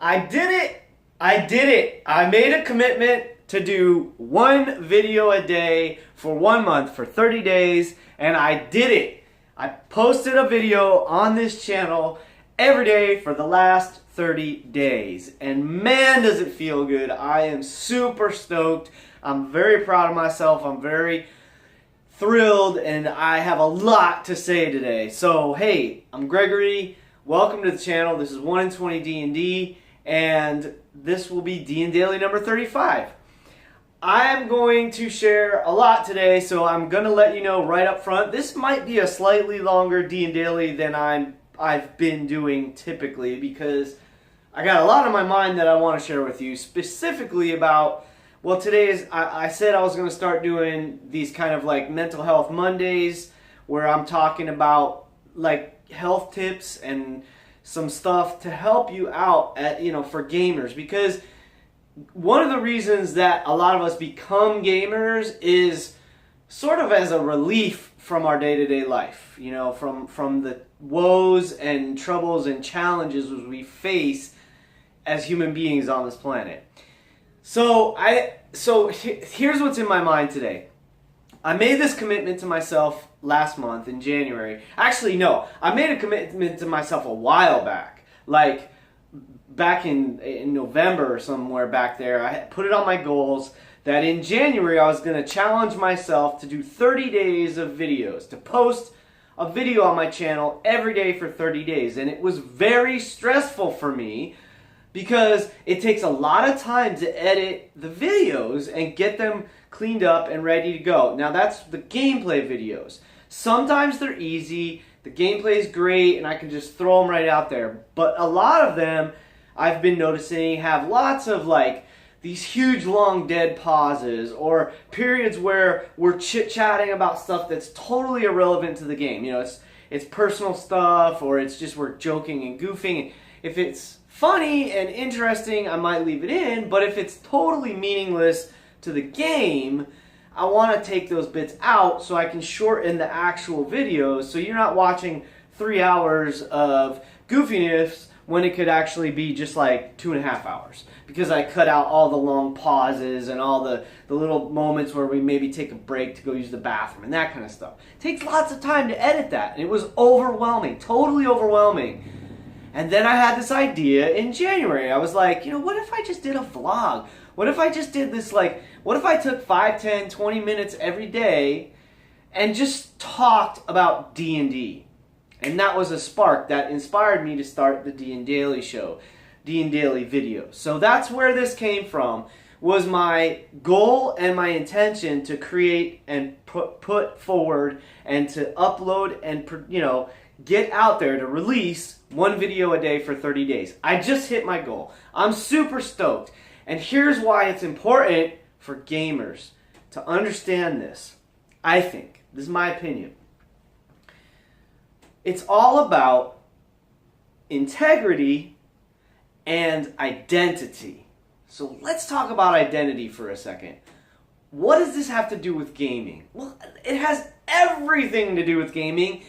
I did it. I did it. I made a commitment to do one video a day for 1 month, for 30 days, and I did it. I posted a video on this channel every day for the last 30 days. And man, does it feel good. I am super stoked. I'm very proud of myself. I'm very thrilled, and I have a lot to say today. So, hey, I'm Gregory. Welcome to the channel. This is 1 in 20 D&D, and this will be DnDaily number 35. I am going to share a lot today, so I'm going to let you know right up front. This might be a slightly longer DnDaily than I've been doing typically, because I got a lot on my mind that I want to share with you, specifically about, well, I said I was going to start doing these kind of like mental health Mondays, where I'm talking about like health tips and some stuff to help you out for gamers, because one of the reasons that a lot of us become gamers is sort of as a relief from our day-to-day life, from the woes and troubles and challenges we face as human beings on this planet. So here's what's in my mind today. I made this commitment to myself last month in January. Actually, no, I made a commitment to myself a while back. Like back in November or somewhere back there, I had put it on my goals that in January I was going to challenge myself to do 30 days of videos, to post a video on my channel every day for 30 days. And it was very stressful for me because it takes a lot of time to edit the videos and get them cleaned up and ready to go. Now that's the gameplay videos. Sometimes they're easy, the gameplay is great, and I can just throw them right out there. But a lot of them, I've been noticing, have lots of like these huge long dead pauses or periods where we're chit-chatting about stuff that's totally irrelevant to the game. It's personal stuff, or it's just we're joking and goofing. If it's funny and interesting, I might leave it in, but if it's totally meaningless to the game, I want to take those bits out so I can shorten the actual videos, so you're not watching 3 hours of goofiness when it could actually be just like 2.5 hours, because I cut out all the long pauses and all the little moments where we maybe take a break to go use the bathroom and that kind of stuff. It takes lots of time to edit that, and it was overwhelming, totally overwhelming. And then I had this idea in January. I was like, what if I just did a vlog? What if I just did this, what if I took 5, 10, 20 minutes every day and just talked about D&D? And that was a spark that inspired me to start the DnDaily show, DnDaily videos. So that's where this came from, was my goal and my intention to create and put forward and to upload and, get out there to release one video a day for 30 days. I just hit my goal. I'm super stoked. And here's why it's important for gamers to understand this. I think, this is my opinion, it's all about integrity and identity. So let's talk about identity for a second. What does this have to do with gaming? Well, it has everything to do with gaming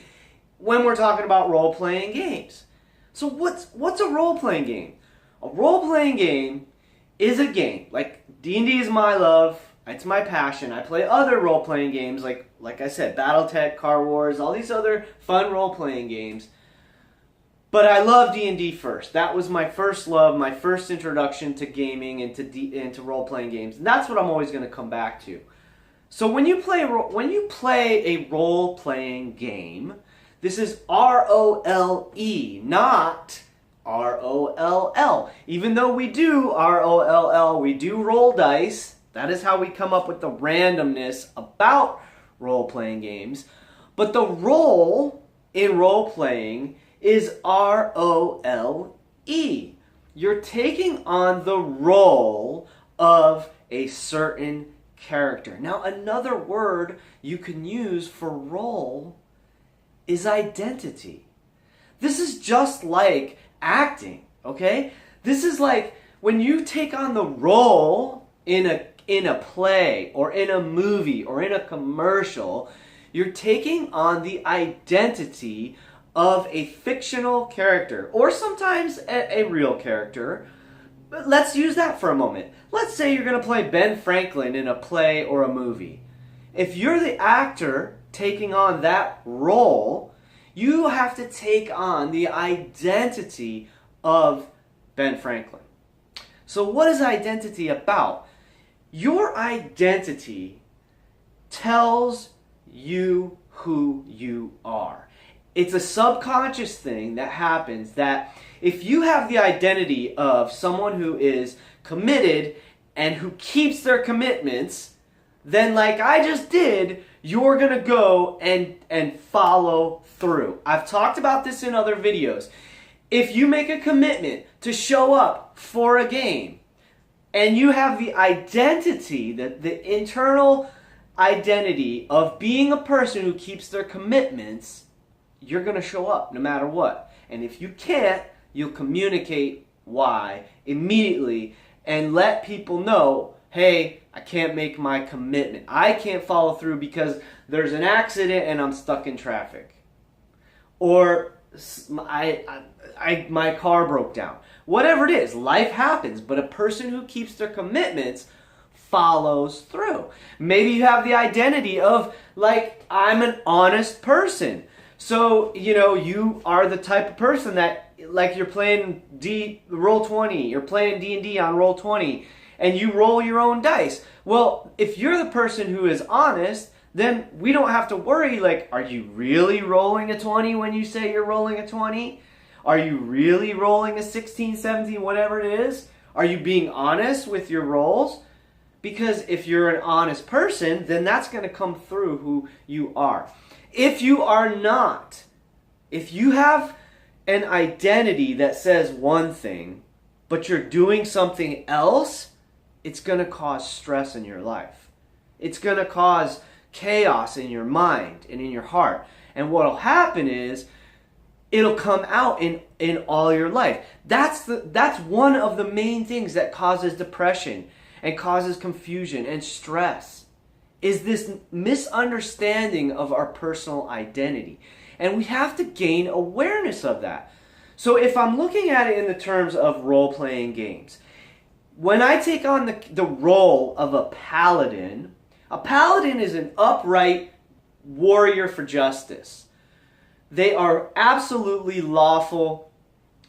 when we're talking about role-playing games. So what's a role-playing game? A role-playing game is a game. Like D&D is my love, it's my passion. I play other role-playing games like I said, Battletech, Car Wars, all these other fun role-playing games. But I love D&D first. That was my first love, my first introduction to gaming and to role-playing games. And that's what I'm always going to come back to. So when you play a role-playing game, this is R-O-L-E, not R-O-L-L. Even though we do R-O-L-L, we do roll dice. That is how we come up with the randomness about role-playing games. But the role in role-playing is R-O-L-E. You're taking on the role of a certain character. Now, another word you can use for role is identity. This is just like acting, okay? This is like when you take on the role in a play or in a movie or in a commercial, you're taking on the identity of a fictional character, or sometimes a real character, But let's use that for a moment. Let's say you're going to play Ben Franklin in a play or a movie. If you're the actor taking on that role, you have to take on the identity of Ben Franklin. So what is identity about? Your identity tells you who you are. It's a subconscious thing that happens, that if you have the identity of someone who is committed and who keeps their commitments, then like I just did, you're going to go and follow through. I've talked about this in other videos. If you make a commitment to show up for a game and you have the identity, the internal identity of being a person who keeps their commitments, you're going to show up no matter what. And if you can't, you'll communicate why immediately and let people know, hey, I can't make my commitment. I can't follow through because there's an accident and I'm stuck in traffic. Or my car broke down. Whatever it is, life happens, but a person who keeps their commitments follows through. Maybe you have the identity of, like, I'm an honest person. So, you are the type of person that, like, you're playing Roll20, you're playing D&D on Roll20, and you roll your own dice. Well, if you're the person who is honest, then we don't have to worry, like, are you really rolling a 20 when you say you're rolling a 20? Are you really rolling a 16, 17, whatever it is? Are you being honest with your rolls? Because if you're an honest person, then that's going to come through who you are. If you are not, if you have an identity that says one thing, but you're doing something else, it's going to cause stress in your life. It's going to cause chaos in your mind and in your heart. And what will happen is it'll come out in all your life. That's one of the main things that causes depression and causes confusion and stress, is this misunderstanding of our personal identity. And we have to gain awareness of that. So if I'm looking at it in the terms of role-playing games, when I take on the role of a paladin is an upright warrior for justice. They are absolutely lawful.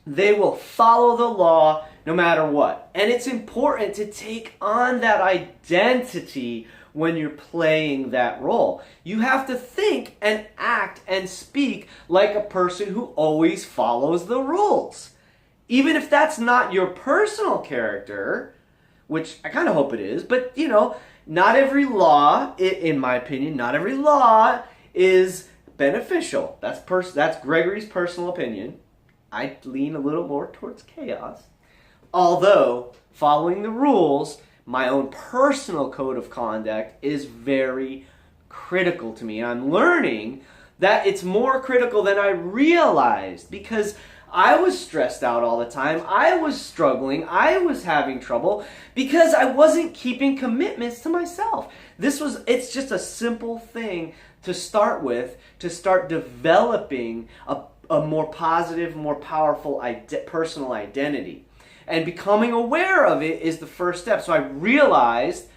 They will follow the law no matter what. And it's important to take on that identity when you're playing that role. You have to think and act and speak like a person who always follows the rules. Even if that's not your personal character, which I kind of hope it is, but not every law, in my opinion, not every law is beneficial. That's Gregory's personal opinion. I lean a little more towards chaos. Although, following the rules, my own personal code of conduct is very critical to me. And I'm learning that it's more critical than I realized, because I was stressed out all the time. I was struggling. I was having trouble because I wasn't keeping commitments to myself. It's just a simple thing to start with, to start developing a more positive, more powerful personal identity. And becoming aware of it is the first step. So I realized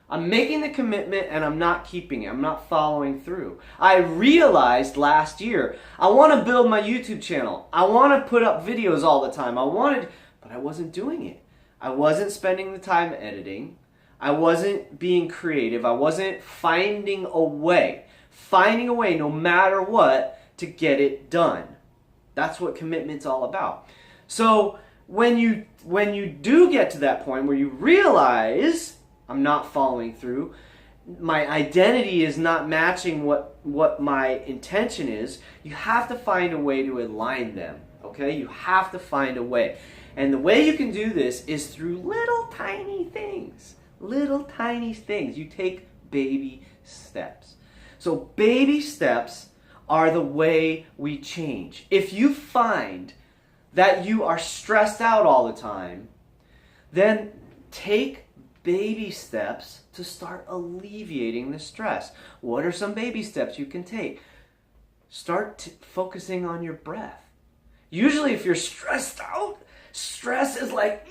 I'm making the commitment and I'm not keeping it. I'm not following through. I realized last year, I want to build my YouTube channel. I want to put up videos all the time. But I wasn't doing it. I wasn't spending the time editing. I wasn't being creative. I wasn't finding a way no matter what to get it done. That's what commitment's all about. So when you do get to that point where you realize I'm not following through, my identity is not matching what my intention is, you have to find a way to align them, okay? You have to find a way. And the way you can do this is through little tiny things. Little tiny things. You take baby steps. So baby steps are the way we change. If you find that you are stressed out all the time, then take baby steps to start alleviating the stress. What are some baby steps you can take? Start focusing on your breath. Usually if you're stressed out, stress is like,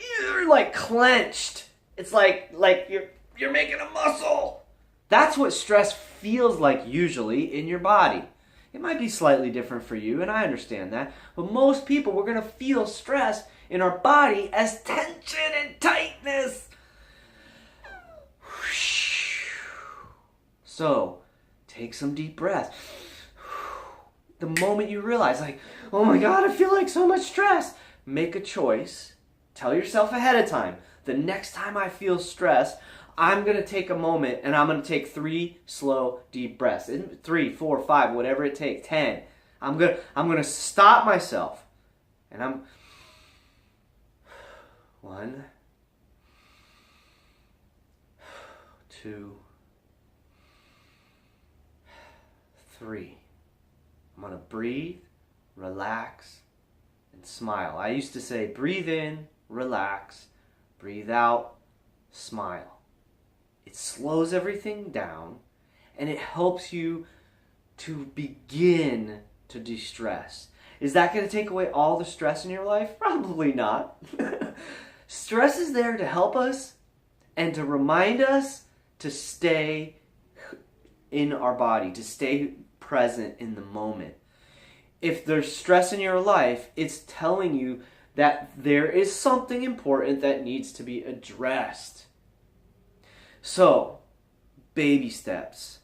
you're like clenched. It's like you're making a muscle. That's what stress feels like usually in your body. It might be slightly different for you, and I understand that. But most people, we're going to feel stress in our body as tension and tightness. So, take some deep breaths. The moment you realize, like, oh my God, I feel like so much stress, make a choice. Tell yourself ahead of time, the next time I feel stressed, I'm going to take a moment and I'm going to take 3 slow, deep breaths. 3, 4, 5, whatever it takes, 10. I'm going to stop myself. And I'm 1, 2, 3. I'm going to breathe, relax, and smile. I used to say breathe in, relax, breathe out, smile. It slows everything down, and it helps you to begin to de-stress. Is that going to take away all the stress in your life? Probably not. Stress is there to help us and to remind us to stay in our body, to stay present in the moment. If there's stress in your life, it's telling you that there is something important that needs to be addressed. So, baby steps,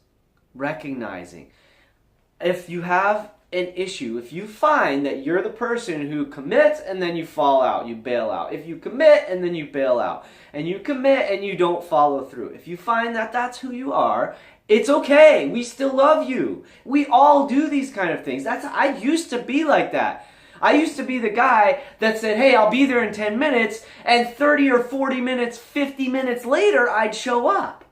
recognizing. If you have an issue, if you find that you're the person who commits and then you fall out, you bail out. If you commit and then you bail out, and you commit and you don't follow through. If you find that that's who you are, it's okay. We still love you. We all do these kind of things. I used to be like that. I used to be the guy that said, hey, I'll be there in 10 minutes, and 30 or 40 minutes, 50 minutes later, I'd show up.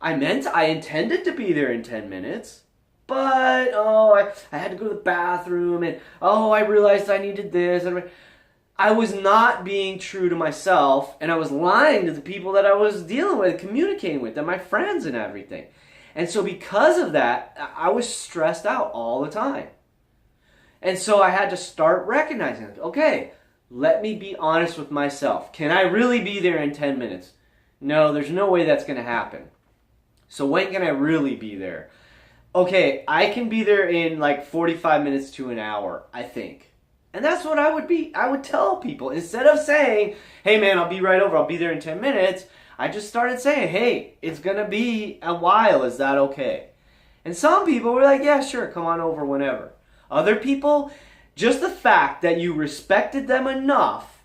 I intended to be there in 10 minutes, but, I had to go to the bathroom, and, I realized I needed this. I was not being true to myself, and I was lying to the people that I was dealing with, communicating with, and my friends and everything. And so because of that, I was stressed out all the time. And so I had to start recognizing, okay, let me be honest with myself. Can I really be there in 10 minutes? No, there's no way that's going to happen. So when can I really be there? Okay, I can be there in like 45 minutes to an hour, I think. And that's what I would tell people. Instead of saying, hey man, I'll be right over, I'll be there in 10 minutes, I just started saying, hey, it's going to be a while, is that okay? And some people were like, yeah, sure, come on over whenever. Other people, just the fact that you respected them enough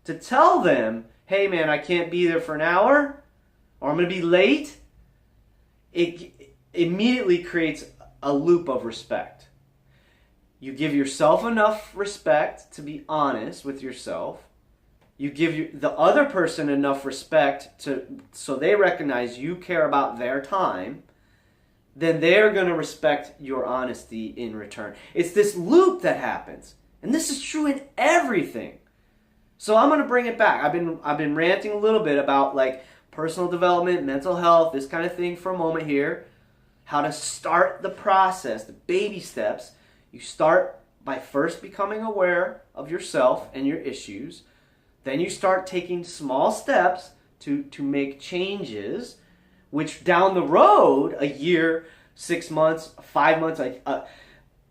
to tell them, hey man, I can't be there for an hour, or I'm going to be late, it immediately creates a loop of respect. You give yourself enough respect to be honest with yourself. You give the other person enough respect so they recognize you care about their time. Then they're going to respect your honesty in return. It's this loop that happens. And this is true in everything. So I'm going to bring it back. I've been ranting a little bit about like personal development, mental health, this kind of thing for a moment here. How to start the process, the baby steps. You start by first becoming aware of yourself and your issues. Then you start taking small steps to make changes, which down the road, a year, 6 months, 5 months,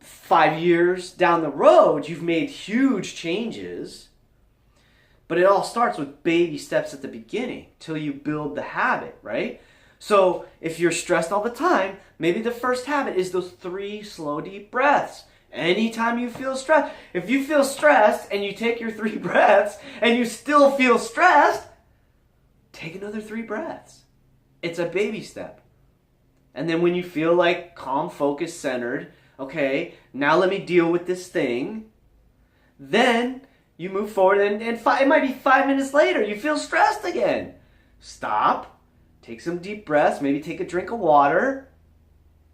5 years down the road, you've made huge changes. But it all starts with baby steps at the beginning till you build the habit, right? So if you're stressed all the time, maybe the first habit is those 3 slow, deep breaths. Anytime you feel stressed, if you feel stressed and you take your 3 breaths and you still feel stressed, take another 3 breaths. It's a baby step. And then when you feel like calm, focused, centered, okay, now let me deal with this thing, then you move forward and it might be 5 minutes later, you feel stressed again. Stop, take some deep breaths, maybe take a drink of water,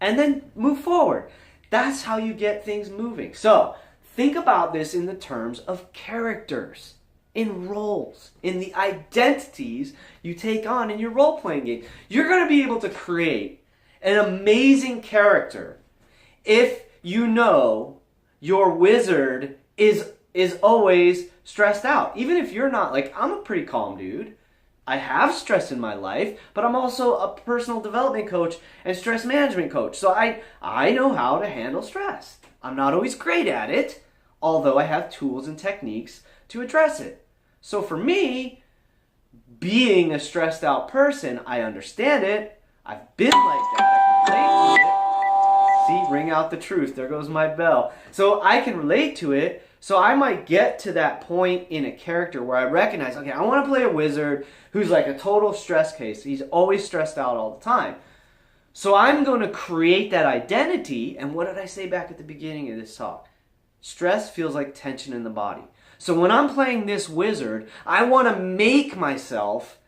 and then move forward. That's how you get things moving. So think about this in the terms of characters, in roles, in the identities you take on in your role-playing game. You're going to be able to create an amazing character if you know your wizard is always stressed out. Even if you're not, like, I'm a pretty calm dude. I have stress in my life, but I'm also a personal development coach and stress management coach. So I know how to handle stress. I'm not always great at it, although I have tools and techniques to address it. So for me, being a stressed out person, I understand it. I've been like that. I can relate to it. See, ring out the truth. There goes my bell. So I can relate to it. So I might get to that point in a character where I recognize, okay, I want to play a wizard who's like a total stress case. He's always stressed out all the time. So I'm going to create that identity. And what did I say back at the beginning of this talk? Stress feels like tension in the body. So when I'm playing this wizard, I want to make myself,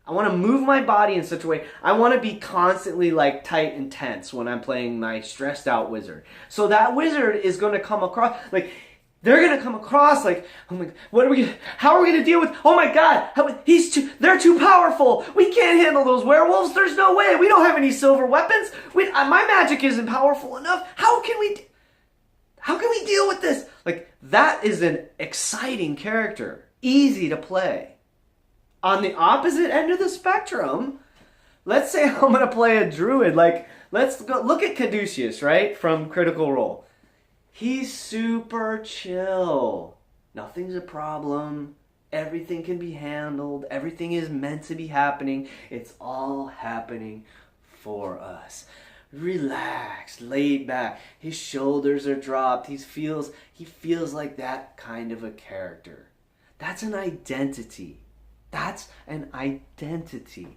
I want to move my body in such a way, I want to be constantly like tight and tense when I'm playing my stressed out wizard. So that wizard is going to come across, like, they're going to come across like, oh my, how are we going to deal with, oh my God, they're too powerful. We can't handle those werewolves. There's no way. We don't have any silver weapons. My magic isn't powerful enough. How can we deal with this? Like, that is an exciting character. Easy to play. On the opposite end of the spectrum, let's say I'm going to play a druid. Like, let's go look at Caduceus, right? From Critical Role. He's super chill. Nothing's a problem. Everything can be handled. Everything is meant to be happening. It's all happening for us. Relaxed, laid back. His shoulders are dropped. He feels like that kind of a character. That's an identity. That's an identity.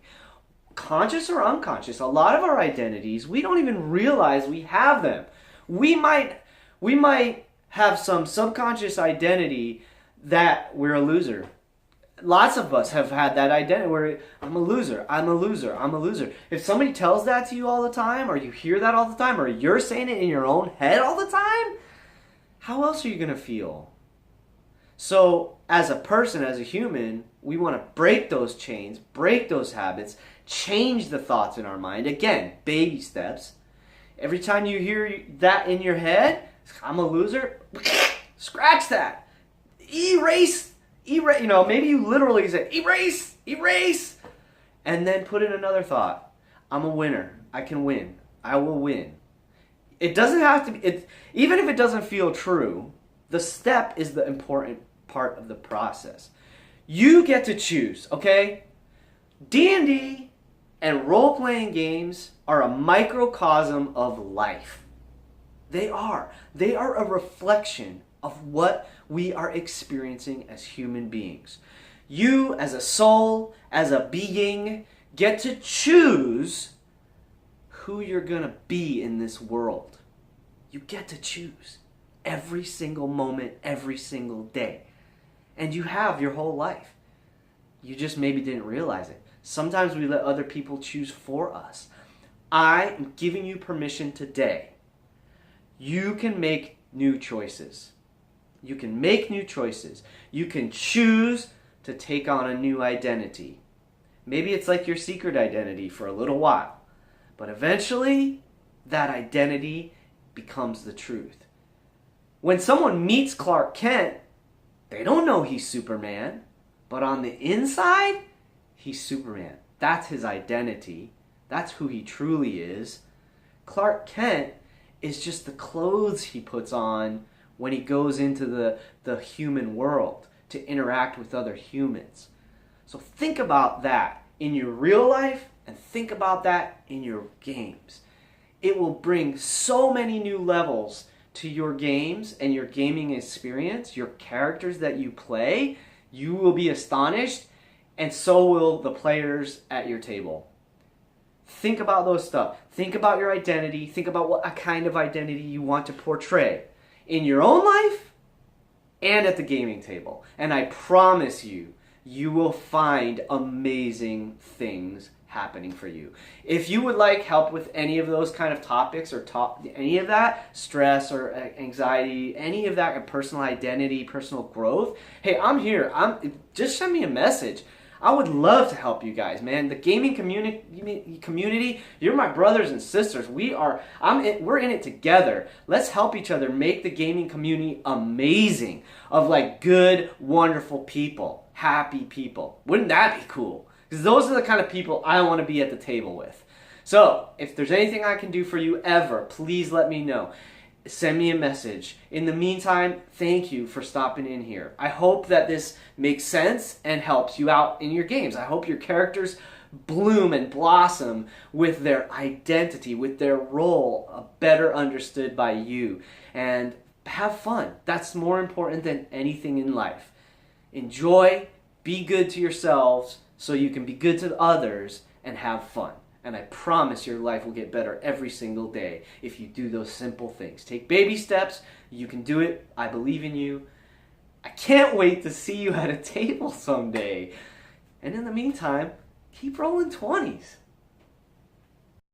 Conscious or unconscious, a lot of our identities, we don't even realize we have them. We might have some subconscious identity that we're a loser. Lots of us have had that identity where I'm a loser, I'm a loser, I'm a loser. If somebody tells that to you all the time, or you hear that all the time, or you're saying it in your own head all the time, how else are you going to feel? So as a person, as a human, we want to break those chains, break those habits, change the thoughts in our mind. Again, baby steps. Every time you hear that in your head, I'm a loser, scratch that. Erase, maybe you literally say, erase, and then put in another thought. I'm a winner. I can win. I will win. It doesn't have to be, even if it doesn't feel true, the step is the important part of the process. You get to choose, okay? D&D and role-playing games are a microcosm of life. They are. They are a reflection of what we are experiencing as human beings. You, as a soul, as a being, get to choose who you're going to be in this world. You get to choose every single moment, every single day. And you have your whole life. You just maybe didn't realize it. Sometimes we let other people choose for us. I am giving you permission today. You can make new choices. You can make new choices. You can choose to take on a new identity. Maybe it's like your secret identity for a little while. But eventually, that identity becomes the truth. When someone meets Clark Kent, they don't know he's Superman. But on the inside, he's Superman. That's his identity. That's who he truly is. Clark Kent is just the clothes he puts on when he goes into the human world to interact with other humans. So think about that in your real life and think about that in your games. It will bring so many new levels to your games and your gaming experience, your characters that you play. You will be astonished, and so will the players at your table. Think about those stuff. Think about your identity. Think about what a kind of identity you want to portray in your own life and at the gaming table. And I promise you, you will find amazing things happening for you. If you would like help with any of those kind of topics or any of that, stress or anxiety, any of that, personal identity, personal growth, hey, I'm here. Just send me a message. I would love to help you guys, man. The gaming community, you're my brothers and sisters. We're in it together. Let's help each other make the gaming community amazing, of like good, wonderful people, happy people. Wouldn't that be cool? Because those are the kind of people I want to be at the table with. So, if there's anything I can do for you ever, please let me know. Send me a message. In the meantime, thank you for stopping in here. I hope that this makes sense and helps you out in your games. I hope your characters bloom and blossom with their identity, with their role, better understood by you. And have fun. That's more important than anything in life. Enjoy, be good to yourselves so you can be good to others, and have fun. And I promise your life will get better every single day if you do those simple things. Take baby steps. You can do it. I believe in you. I can't wait to see you at a table someday. And in the meantime, keep rolling 20s.